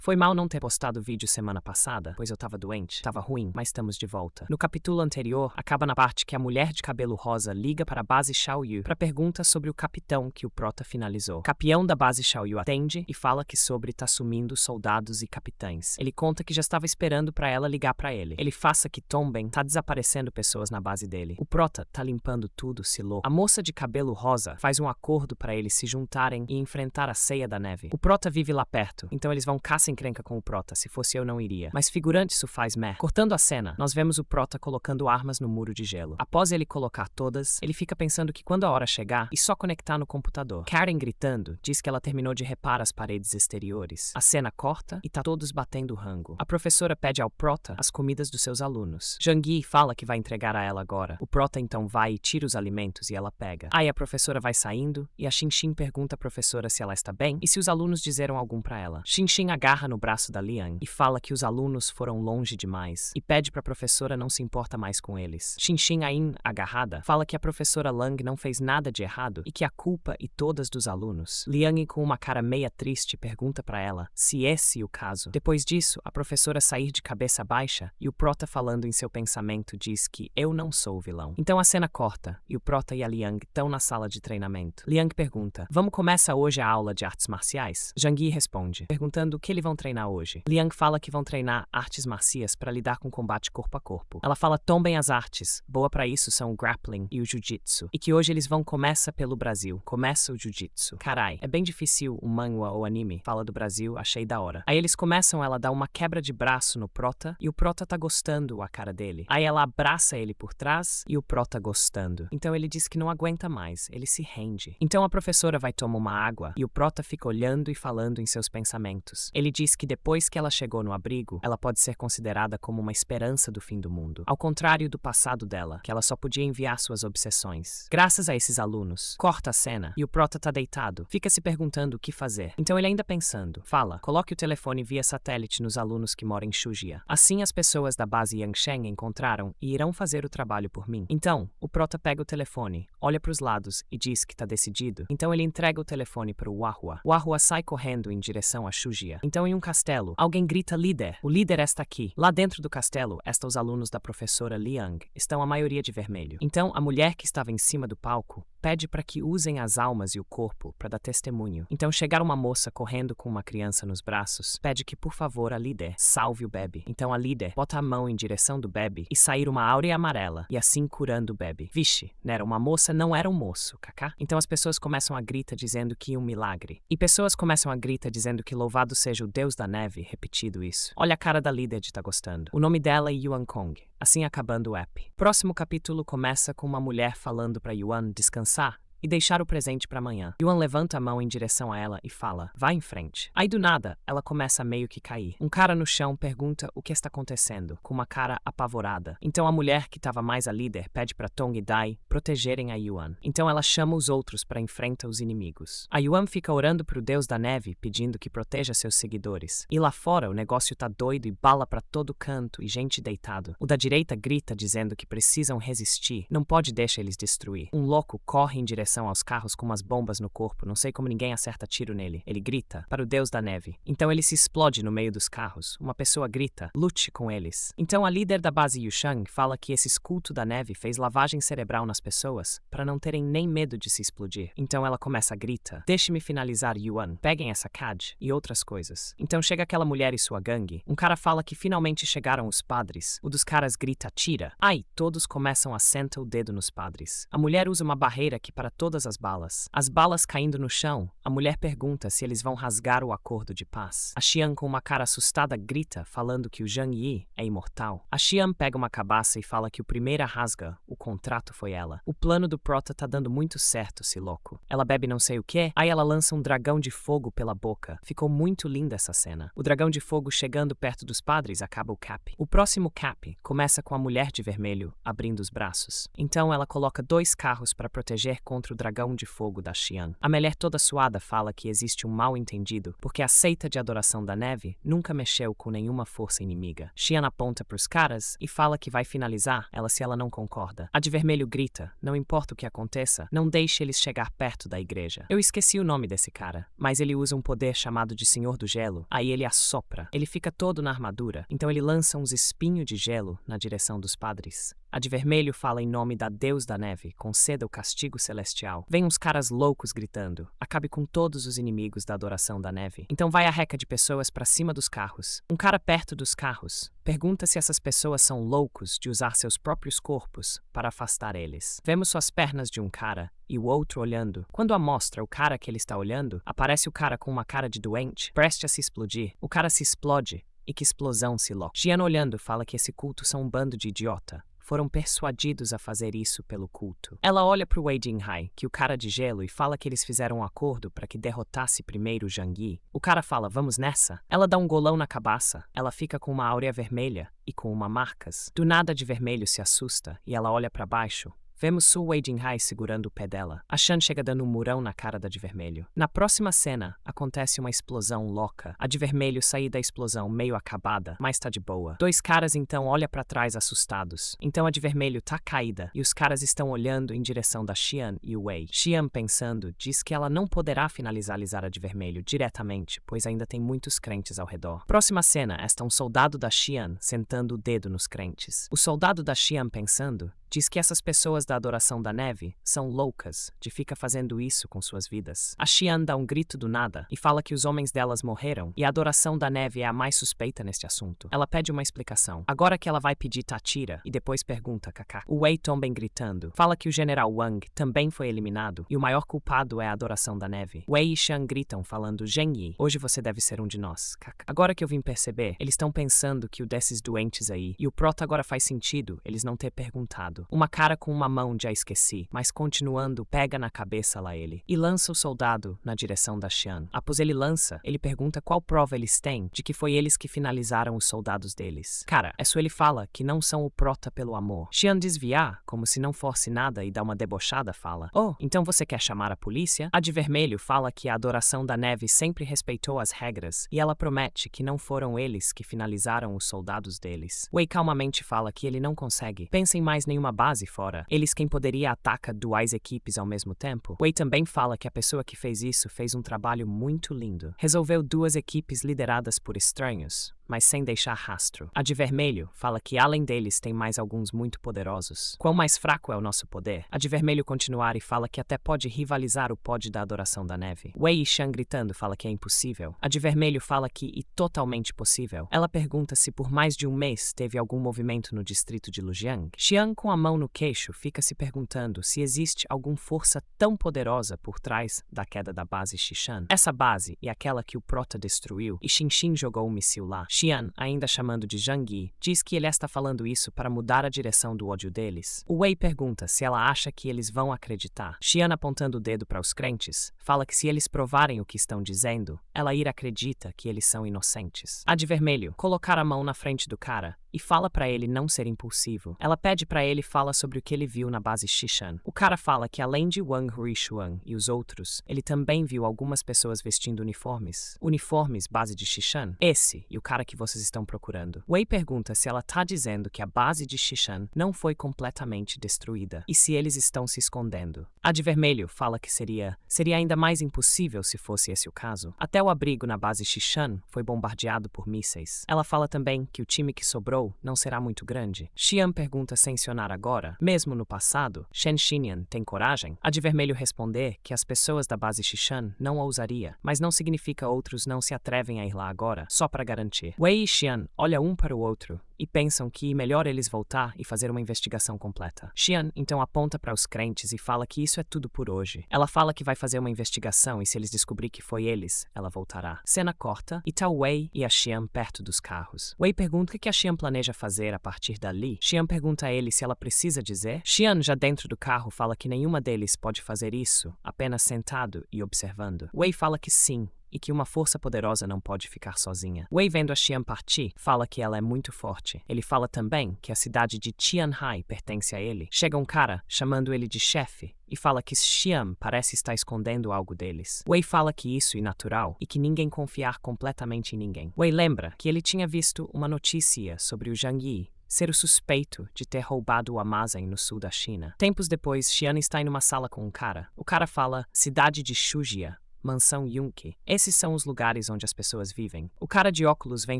Foi mal não ter postado vídeo semana passada, pois eu tava doente. Tava ruim, mas estamos de volta. No capítulo anterior, acaba na parte que a mulher de cabelo rosa liga para a base Xiaoyu para pergunta sobre o capitão que o prota finalizou. O capitão da base Xiaoyu atende e fala que sobre tá sumindo soldados e capitães. Ele conta que já estava esperando para ela ligar para ele. Ele faça que Tomben tá desaparecendo pessoas na base dele. O prota tá limpando tudo, se louco. A moça de cabelo rosa faz um acordo para eles se juntarem e enfrentar a ceia da neve. O prota vive lá perto, então eles vão caça encrenca com o prota. Se fosse eu, não iria. Mas figurante isso faz mer. Cortando a cena, nós vemos o prota colocando armas no muro de gelo. Após ele colocar todas, ele fica pensando que quando a hora chegar, e só conectar no computador. Karen gritando, diz que ela terminou de reparar as paredes exteriores. A cena corta e tá todos batendo rango. A professora pede ao prota as comidas dos seus alunos. Zhang Yi fala que vai entregar a ela agora. O prota então vai e tira os alimentos e ela pega. Aí a professora vai saindo e a Xinxin pergunta à professora se ela está bem e se os alunos disseram algum pra ela. Xinxin agarra no braço da Liang e fala que os alunos foram longe demais e pede pra professora não se importa mais com eles. Xinxin ainda agarrada fala que a professora Lang não fez nada de errado e que a culpa e todas dos alunos. Liang com uma cara meia triste pergunta pra ela se esse é o caso. Depois disso, a professora sair de cabeça baixa e o prota falando em seu pensamento diz que eu não sou o vilão. Então a cena corta e o prota e a Liang estão na sala de treinamento. Liang pergunta: vamos começar hoje a aula de artes marciais? Zhang Yi responde, perguntando o que eles vão treinar hoje. Liang fala que vão treinar artes marciais para lidar com combate corpo a corpo. Ela fala tombem as artes, boa para isso são o grappling e o jiu-jitsu, e que hoje eles vão começa pelo Brasil. Começa o jiu-jitsu. Carai, é bem difícil o manhwa ou anime. Fala do Brasil, achei da hora. Aí eles começam, ela dá uma quebra de braço no prota e o prota tá gostando a cara dele. Aí ela abraça ele por trás e o prota gostando. Então ele diz que não aguenta mais, ele se rende. Então a professora vai tomar uma água e o prota fica olhando e falando em seus pensamentos. Ele diz que depois que ela chegou no abrigo, ela pode ser considerada como uma esperança do fim do mundo. Ao contrário do passado dela, que ela só podia enviar suas obsessões. Graças a esses alunos, corta a cena e o prota tá deitado. Fica se perguntando o que fazer. Então ele ainda pensando, fala, coloque o telefone via satélite nos alunos que moram em Shujia. Assim as pessoas da base Yangsheng encontraram e irão fazer o trabalho por mim. Então, o prota pega o telefone, olha pros lados e diz que tá decidido. Então ele entrega o telefone pro Wahua. O Wahua sai correndo em direção a Shujia. Então em um castelo, alguém grita líder. O líder está aqui. Lá dentro do castelo, está os alunos da professora Liang. Estão a maioria de vermelho. Então a mulher que estava em cima do palco pede para que usem as almas e o corpo para dar testemunho. Então chegar uma moça correndo com uma criança nos braços, pede que por favor a líder salve o bebê. Então a líder bota a mão em direção do bebê e sair uma áurea amarela e assim curando o bebê. Vixe, era uma moça, não era um moço, kaká? Então as pessoas começam a gritar dizendo que um milagre. E pessoas começam a gritar dizendo que louvado seja o Deus da neve, repetido isso. Olha a cara da líder de tá gostando. O nome dela é Yuan Kong. Assim acabando o app. Próximo capítulo começa com uma mulher falando para Yuan descansar e deixar o presente para amanhã. Yuan levanta a mão em direção a ela e fala, vá em frente. Aí do nada, ela começa a meio que cair. Um cara no chão pergunta o que está acontecendo, com uma cara apavorada. Então a mulher que estava mais a líder pede para Tong e Dai protegerem a Yuan. Então ela chama os outros para enfrentar os inimigos. A Yuan fica orando pro Deus da neve, pedindo que proteja seus seguidores. E lá fora o negócio tá doido e bala para todo canto e gente deitado. O da direita grita dizendo que precisam resistir, não pode deixar eles destruir. Um louco corre em direção aos carros com umas bombas no corpo, não sei como ninguém acerta tiro nele. Ele grita para o Deus da neve. Então ele se explode no meio dos carros. Uma pessoa grita, lute com eles. Então a líder da base Yushang fala que esse culto da neve fez lavagem cerebral nas pessoas para não terem nem medo de se explodir. Então ela começa a gritar, deixe-me finalizar Yuan, peguem essa CAD e outras coisas. Então chega aquela mulher e sua gangue. Um cara fala que finalmente chegaram os padres. O dos caras grita, tira. Ai, todos começam a sentar o dedo nos padres. A mulher usa uma barreira que para todas as balas. As balas caindo no chão, a mulher pergunta se eles vão rasgar o acordo de paz. A Xian com uma cara assustada grita, falando que o Zhang Yi é imortal. A Xian pega uma cabaça e fala que o primeiro a rasga, o contrato foi ela. O plano do prota tá dando muito certo, se louco. Ela bebe não sei o que, aí ela lança um dragão de fogo pela boca. Ficou muito linda essa cena. O dragão de fogo chegando perto dos padres acaba o cap. O próximo cap começa com a mulher de vermelho abrindo os braços. Então ela coloca 2 carros para proteger contra contra o dragão de fogo da Xian. A mulher toda suada fala que existe um mal-entendido, porque a seita de adoração da neve nunca mexeu com nenhuma força inimiga. Xian aponta pros caras e fala que vai finalizar ela se ela não concorda. A de vermelho grita, não importa o que aconteça, não deixe eles chegar perto da igreja. Eu esqueci o nome desse cara, mas ele usa um poder chamado de Senhor do Gelo, aí ele assopra. Ele fica todo na armadura, então ele lança uns espinhos de gelo na direção dos padres. A de vermelho fala em nome da Deus da Neve, conceda o castigo celestial. Vem uns caras loucos gritando, acabe com todos os inimigos da adoração da neve. Então vai a reca de pessoas pra cima dos carros. Um cara perto dos carros pergunta se essas pessoas são loucos de usar seus próprios corpos para afastar eles. Vemos suas pernas de um cara e o outro olhando. Quando mostra o cara que ele está olhando, aparece o cara com uma cara de doente, preste a se explodir. O cara se explode e que explosão se loca. Xian olhando fala que esse culto são um bando de idiota. Foram persuadidos a fazer isso pelo culto. Ela olha pro Wei Jinghai, que o cara de gelo, e fala que eles fizeram um acordo para que derrotasse primeiro o Zhang Yi. O cara fala, vamos nessa? Ela dá um golão na cabaça. Ela fica com uma áurea vermelha e com uma marcas. Do nada de vermelho se assusta e ela olha para baixo. Vemos Su Wei Jinghai segurando o pé dela. A Shan chega dando um murão na cara da de vermelho. Na próxima cena, acontece uma explosão louca. A de vermelho sai da explosão meio acabada, mas tá de boa. Dois caras então olham pra trás assustados. Então a de vermelho tá caída e os caras estão olhando em direção da Xian e o Wei. Xian, pensando, diz que ela não poderá finalizar a de vermelho diretamente, pois ainda tem muitos crentes ao redor. Próxima cena, está um soldado da Xian sentando o dedo nos crentes. O soldado da Xian, pensando, diz que essas pessoas da adoração da neve são loucas de ficar fazendo isso com suas vidas. A Xian dá um grito do nada e fala que os homens delas morreram e a adoração da neve é a mais suspeita neste assunto. Ela pede uma explicação. Agora que ela vai pedir Tatira e depois pergunta Kaká. O Wei também gritando. Fala que o general Wang também foi eliminado e o maior culpado é a adoração da neve. Wei e Shan gritam falando Zheng Yi, hoje você deve ser um de nós. Kaká. Agora que eu vim perceber, eles estão pensando que o desses doentes aí e o prota agora faz sentido eles não ter perguntado. Uma cara com uma mão já esqueci, mas continuando, pega na cabeça lá ele e lança o soldado na direção da Xian. Após ele lança, ele pergunta qual prova eles têm de que foi eles que finalizaram os soldados deles. Cara, é só ele fala que não são o prota pelo amor. Xian desviar, como se não fosse nada e dá uma debochada fala, oh, então você quer chamar a polícia? A de vermelho fala que a adoração da neve sempre respeitou as regras e ela promete que não foram eles que finalizaram os soldados deles. Wei calmamente fala que ele não consegue. Pensa em mais nenhuma base fora. Eles quem poderia atacar duas equipes ao mesmo tempo. Wei também fala que a pessoa que fez isso fez um trabalho muito lindo. Resolveu duas equipes lideradas por estranhos, mas sem deixar rastro. A de vermelho fala que além deles tem mais alguns muito poderosos. Quão mais fraco é o nosso poder? A de vermelho continuar e fala que até pode rivalizar o pod da adoração da neve. Wei e Shan gritando fala que é impossível. A de vermelho fala que é totalmente possível. Ela pergunta se por mais de um mês teve algum movimento no distrito de Lujiang. Xian, com a mão no queixo, fica se perguntando se existe alguma força tão poderosa por trás da queda da base Xishan. Essa base é aquela que o prota destruiu e Xinxin jogou um míssil lá. Xian, ainda chamando de Zhang Yi, diz que ele está falando isso para mudar a direção do ódio deles. O Wei pergunta se ela acha que eles vão acreditar. Xian, apontando o dedo para os crentes, fala que se eles provarem o que estão dizendo, ela acredita que eles são inocentes. A de vermelho, colocar a mão na frente do cara e fala para ele não ser impulsivo. Ela pede para ele fala sobre o que ele viu na base Xishan. O cara fala que além de Wang Huishuang e os outros, ele também viu algumas pessoas vestindo uniformes. Uniformes base de Xishan? Esse e o cara que vocês estão procurando. Wei pergunta se ela tá dizendo que a base de Xishan não foi completamente destruída e se eles estão se escondendo. A de vermelho fala que seria ainda mais impossível se fosse esse o caso. Até o abrigo na base Xishan foi bombardeado por mísseis. Ela fala também que o time que sobrou não será muito grande. Xian pergunta sem mencionar agora, mesmo no passado, Shen Xinyan tem coragem? A de vermelho responder que as pessoas da base Xishan não ousaria, mas não significa outros não se atrevem a ir lá agora, só para garantir. Wei e Xian olham um para o outro e pensam que é melhor eles voltar e fazer uma investigação completa. Xian então aponta para os crentes e fala que isso é tudo por hoje. Ela fala que vai fazer uma investigação e se eles descobrir que foi eles, ela voltará. Cena corta e tá Wei e a Xian perto dos carros. Wei pergunta o que a Xian planeja fazer a partir dali. Xian pergunta a ele se ela precisa dizer. Xian, já dentro do carro, fala que nenhuma deles pode fazer isso, apenas sentado e observando. Wei fala que sim, e que uma força poderosa não pode ficar sozinha. Wei, vendo a Xian partir, fala que ela é muito forte. Ele fala também que a cidade de Tianhai pertence a ele. Chega um cara, chamando ele de chefe, e fala que Xian parece estar escondendo algo deles. Wei fala que isso é natural e que ninguém confiar completamente em ninguém. Wei lembra que ele tinha visto uma notícia sobre o Zhang Yi ser o suspeito de ter roubado o Amazon no sul da China. Tempos depois, Xian está em uma sala com um cara. O cara fala cidade de Shujia, Mansão Yunque. Esses são os lugares onde as pessoas vivem. O cara de óculos vem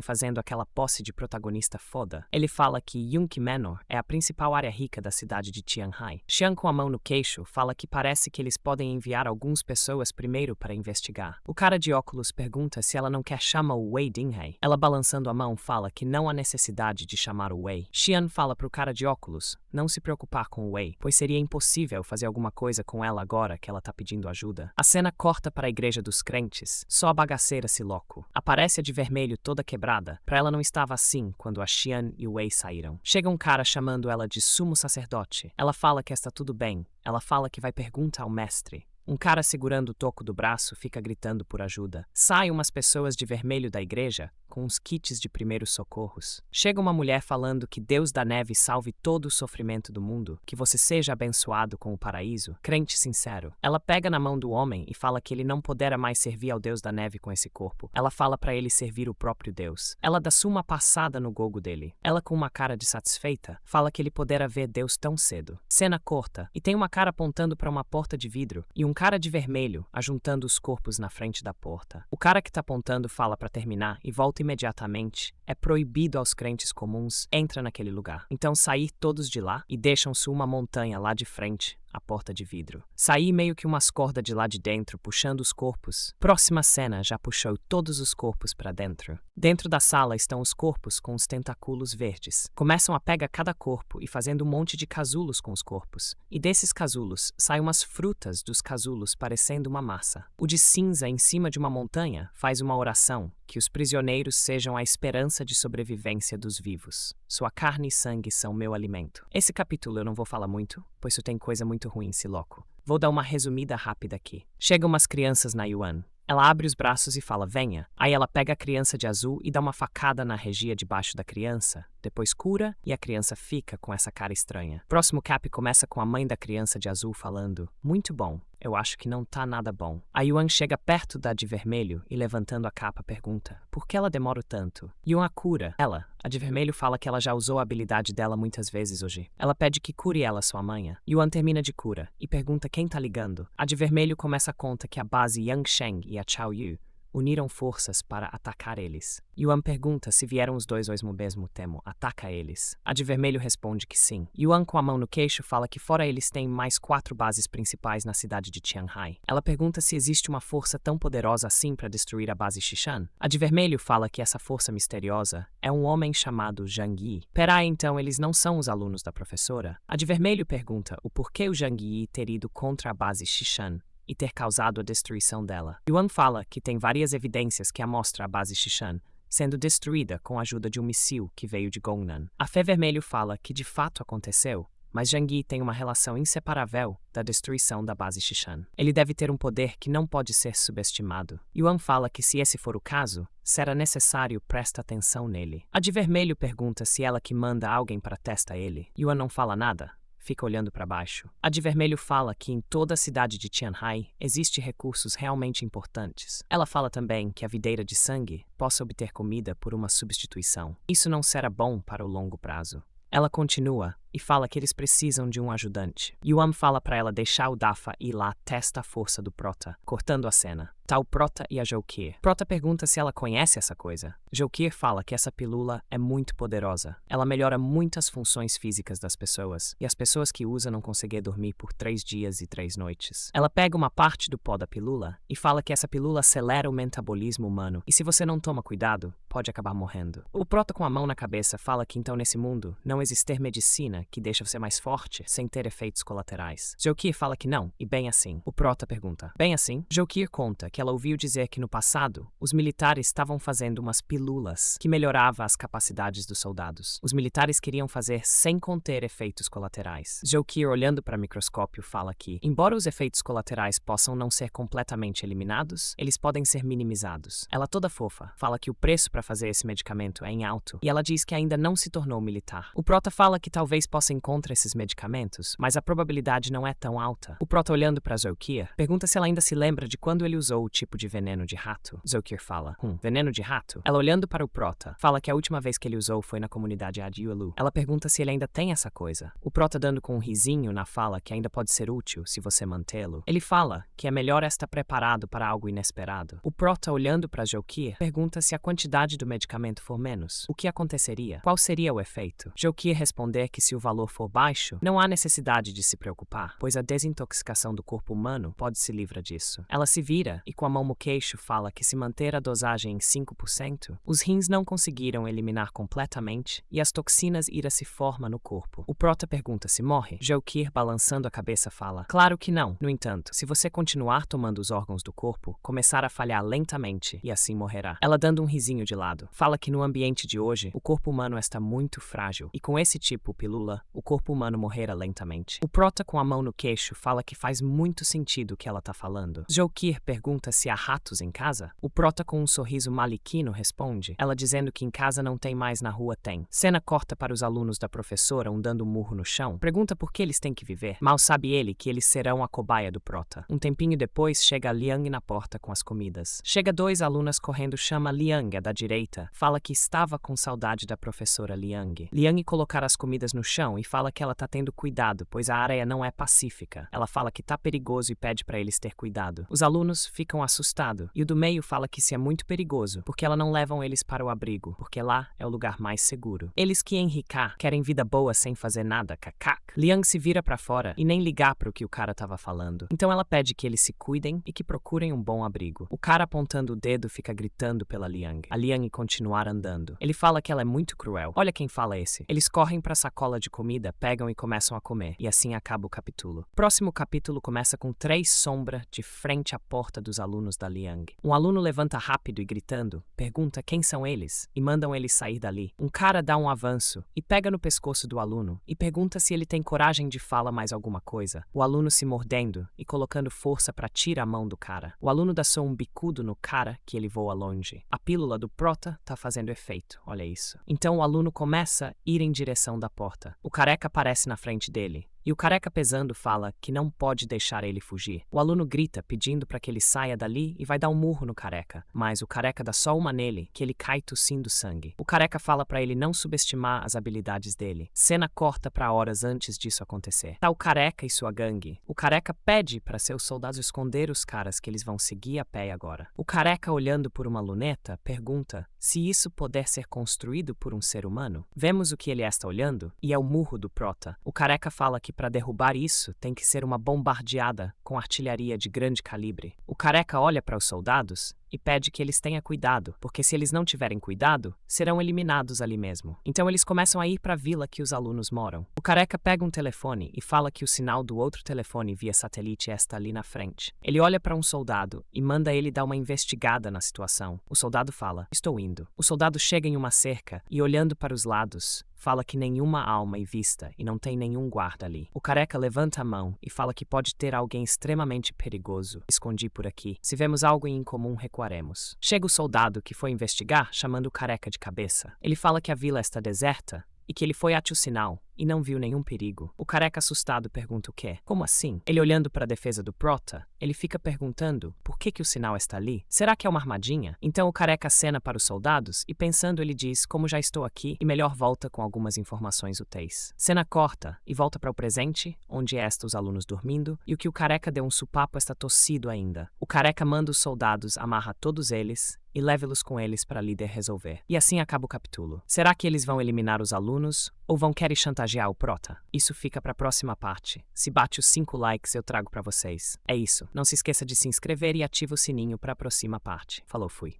fazendo aquela posse de protagonista foda. Ele fala que Yunque Manor é a principal área rica da cidade de Tianhai. Xian, com a mão no queixo, fala que parece que eles podem enviar algumas pessoas primeiro para investigar. O cara de óculos pergunta se ela não quer chamar o Wei Dinghai. Ela, balançando a mão, fala que não há necessidade de chamar o Wei. Xian fala pro cara de óculos não se preocupar com o Wei, pois seria impossível fazer alguma coisa com ela agora que ela tá pedindo ajuda. A cena corta para a igreja dos crentes. Só a bagaceira se loco. Aparece a de vermelho toda quebrada. Pra ela não estava assim quando a Xian e o Wei saíram. Chega um cara chamando ela de sumo sacerdote. Ela fala que está tudo bem. Ela fala que vai perguntar ao mestre. Um cara segurando o toco do braço fica gritando por ajuda. Saem umas pessoas de vermelho da igreja com uns kits de primeiros socorros. Chega uma mulher falando que Deus da neve salve todo o sofrimento do mundo, que você seja abençoado com o paraíso. Crente sincero. Ela pega na mão do homem e fala que ele não poderá mais servir ao Deus da neve com esse corpo. Ela fala para ele servir o próprio Deus. Ela dá uma passada no gogo dele. Ela, com uma cara de satisfeita, fala que ele poderá ver Deus tão cedo. Cena corta e tem uma cara apontando para uma porta de vidro e um cara de vermelho ajuntando os corpos na frente da porta. O cara que tá apontando fala para terminar e volta imediatamente. É proibido aos crentes comuns entra naquele lugar. Então sair todos de lá e deixam-se uma montanha lá de frente, a porta de vidro. Saí meio que umas cordas de lá de dentro, puxando os corpos. Próxima cena já puxou todos os corpos para dentro. Dentro da sala estão os corpos com os tentáculos verdes. Começam a pegar cada corpo e fazendo um monte de casulos com os corpos. E desses casulos saem umas frutas dos casulos parecendo uma massa. O de cinza em cima de uma montanha faz uma oração que os prisioneiros sejam a esperança de sobrevivência dos vivos. Sua carne e sangue são meu alimento. Esse capítulo eu não vou falar muito, pois isso tem coisa muito ruim, se loco. Vou dar uma resumida rápida aqui. Chegam umas crianças na Yuan. Ela abre os braços e fala, venha. Aí ela pega a criança de azul e dá uma facada na regia debaixo da criança. Depois cura e a criança fica com essa cara estranha. Próximo cap começa com a mãe da criança de azul falando, muito bom. Eu acho que não tá nada bom. A Yuan chega perto da de vermelho e, levantando a capa, pergunta, por que ela demora tanto? Yuan a cura. Ela, a de vermelho, fala que ela já usou a habilidade dela muitas vezes hoje. Ela pede que cure ela, sua mãe. Yuan termina de cura e pergunta quem tá ligando. A de vermelho começa a conta que a base Yangsheng e a Chao Yu uniram forças para atacar eles. Yuan pergunta se vieram os dois ao mesmo tempo. Ataca eles. A de vermelho responde que sim. Yuan, com a mão no queixo, fala que fora eles têm mais 4 bases principais na cidade de Tianhai. Ela pergunta se existe uma força tão poderosa assim para destruir a base Xishan. A de vermelho fala que essa força misteriosa é um homem chamado Zhang Yi. Pera, então eles não são os alunos da professora? A de vermelho pergunta o porquê o Zhang Yi ter ido contra a base Xishan e ter causado a destruição dela. Yuan fala que tem várias evidências que mostram a base Xishan sendo destruída com a ajuda de um míssil que veio de Gongnan. A Fé Vermelho fala que de fato aconteceu, mas Zhang Yi tem uma relação inseparável da destruição da base Xishan. Ele deve ter um poder que não pode ser subestimado. Yuan fala que se esse for o caso, será necessário prestar atenção nele. A de vermelho pergunta se ela que manda alguém para testar ele. Yuan não fala nada. Fica olhando para baixo. A de vermelho fala que em toda a cidade de Tianhai existem recursos realmente importantes. Ela fala também que a videira de sangue possa obter comida por uma substituição. Isso não será bom para o longo prazo. Ela continua e fala que eles precisam de um ajudante. Yuan fala para ela deixar o Dafa ir lá testa a força do Prota, cortando a cena. Tá o Prota e a Joukir. Prota pergunta se ela conhece essa coisa. Joukir fala que essa pílula é muito poderosa. Ela melhora muitas funções físicas das pessoas, e as pessoas que usam não conseguem dormir por 3 dias e 3 noites. Ela pega uma parte do pó da pílula e fala que essa pílula acelera o metabolismo humano, e se você não toma cuidado, pode acabar morrendo. O Prota, com a mão na cabeça, fala que então nesse mundo não existir medicina medicina que deixa você mais forte, sem ter efeitos colaterais. Jokir fala que não, e bem assim. O prota pergunta, bem assim? Jokir conta que ela ouviu dizer que no passado, os militares estavam fazendo umas pílulas que melhorava as capacidades dos soldados. Os militares queriam fazer sem conter efeitos colaterais. Jokir, olhando para o microscópio, fala que, embora os efeitos colaterais possam não ser completamente eliminados, eles podem ser minimizados. Ela, toda fofa, fala que o preço para fazer esse medicamento é em alto, e ela diz que ainda não se tornou militar. O prota fala que talvez possa encontrar esses medicamentos, mas a probabilidade não é tão alta. O prota, olhando para Jokir, pergunta se ela ainda se lembra de quando ele usou o tipo de veneno de rato. Jokir fala, veneno de rato? Ela, olhando para o prota, fala que a última vez que ele usou foi na comunidade Adiulu. Ela pergunta se ele ainda tem essa coisa. O prota, dando com um risinho na fala que ainda pode ser útil se você mantê-lo. Ele fala que é melhor estar preparado para algo inesperado. O prota, olhando para Jokir, pergunta se a quantidade do medicamento for menos. O que aconteceria? Qual seria o efeito? Jokir responder que se o valor for baixo, não há necessidade de se preocupar, pois a desintoxicação do corpo humano pode se livrar disso. Ela se vira e com a mão no queixo fala que se manter a dosagem em 5%, os rins não conseguiram eliminar completamente e as toxinas ira se formam no corpo. O prota pergunta se morre. Jokir, balançando a cabeça, fala, claro que não. No entanto, se você continuar tomando os órgãos do corpo, começar a falhar lentamente e assim morrerá. Ela, dando um risinho de lado, fala que no ambiente de hoje, o corpo humano está muito frágil e com esse tipo pílula, o corpo humano morrerá lentamente. O prota, com a mão no queixo, fala que faz muito sentido o que ela está falando. Jokir pergunta se há ratos em casa. O prota, com um sorriso maliquino, responde, ela dizendo que em casa não tem, mais na rua tem. Cena corta para os alunos da professora dando um murro no chão. Pergunta por que eles têm que viver. Mal sabe ele que eles serão a cobaia do prota. Um tempinho depois, chega Liang na porta com as comidas. Chega 2 alunas correndo, chama Liang, a da direita. Fala que estava com saudade da professora Liang. Liang colocar as comidas no chão e fala que ela tá tendo cuidado, pois a área não é pacífica. Ela fala que tá perigoso e pede para eles ter cuidado. Os alunos ficam assustados e o do meio fala que isso é muito perigoso, porque ela não levam eles para o abrigo, porque lá é o lugar mais seguro. Eles que enricar, querem vida boa sem fazer nada, kakak. Liang se vira para fora e nem ligar para o que o cara tava falando. Então ela pede que eles se cuidem e que procurem um bom abrigo. O cara, apontando o dedo, fica gritando pela Liang. A Liang continuar andando. Ele fala que ela é muito cruel. Olha quem fala esse. Eles correm para a sacola de comida, pegam e começam a comer. E assim acaba o capítulo. Próximo capítulo começa com 3 sombras de frente à porta dos alunos da Liang. Um aluno levanta rápido e gritando, pergunta quem são eles e mandam eles sair dali. Um cara dá um avanço e pega no pescoço do aluno e pergunta se ele tem coragem de falar mais alguma coisa. O aluno se mordendo e colocando força para tirar a mão do cara. O aluno dá só um bicudo no cara que ele voa longe. A pílula do prota tá fazendo efeito, olha isso. Então o aluno começa a ir em direção da porta. O careca aparece na frente dele. E o careca, pesando, fala que não pode deixar ele fugir. O aluno grita pedindo para que ele saia dali e vai dar um murro no careca. Mas o careca dá só uma nele, que ele cai tossindo sangue. O careca fala para ele não subestimar as habilidades dele. Cena corta para horas antes disso acontecer. Tá o careca e sua gangue. O careca pede para seus soldados esconder os caras que eles vão seguir a pé agora. O careca, olhando por uma luneta, pergunta se isso puder ser construído por um ser humano. Vemos o que ele está olhando e é o murro do prota. O careca fala que para derrubar isso tem que ser uma bombardeada com artilharia de grande calibre. O careca olha para os soldados e pede que eles tenham cuidado, porque se eles não tiverem cuidado, serão eliminados ali mesmo. Então eles começam a ir para a vila que os alunos moram. O careca pega um telefone e fala que o sinal do outro telefone via satélite está ali na frente. Ele olha para um soldado e manda ele dar uma investigada na situação. O soldado fala, estou indo. O soldado chega em uma cerca e, olhando para os lados, fala que nenhuma alma é vista e não tem nenhum guarda ali. O careca levanta a mão e fala que pode ter alguém extremamente perigoso escondido por aqui. Se vemos algo em incomum, recuaremos. Chega o soldado que foi investigar, chamando o careca de cabeça. Ele fala que a vila está deserta e que ele foi até o sinal e não viu nenhum perigo. O careca, assustado, pergunta o quê? Como assim? Ele, olhando para a defesa do prota, ele fica perguntando por que o sinal está ali? Será que é uma armadilha? Então o careca acena para os soldados e, pensando, ele diz, como já estou aqui, e melhor volta com algumas informações úteis. Cena corta e volta para o presente, onde está os alunos dormindo, e o que o careca deu um supapo está tossido ainda. O careca manda os soldados, amarra todos eles e leve-los com eles para líder resolver. E assim acaba o capítulo. Será que eles vão eliminar os alunos ou vão querer chantagear o prota? Isso fica para a próxima parte. Se bate os 5 likes, eu trago para vocês. É isso. Não se esqueça de se inscrever e ativa o sininho para a próxima parte. Falou, fui.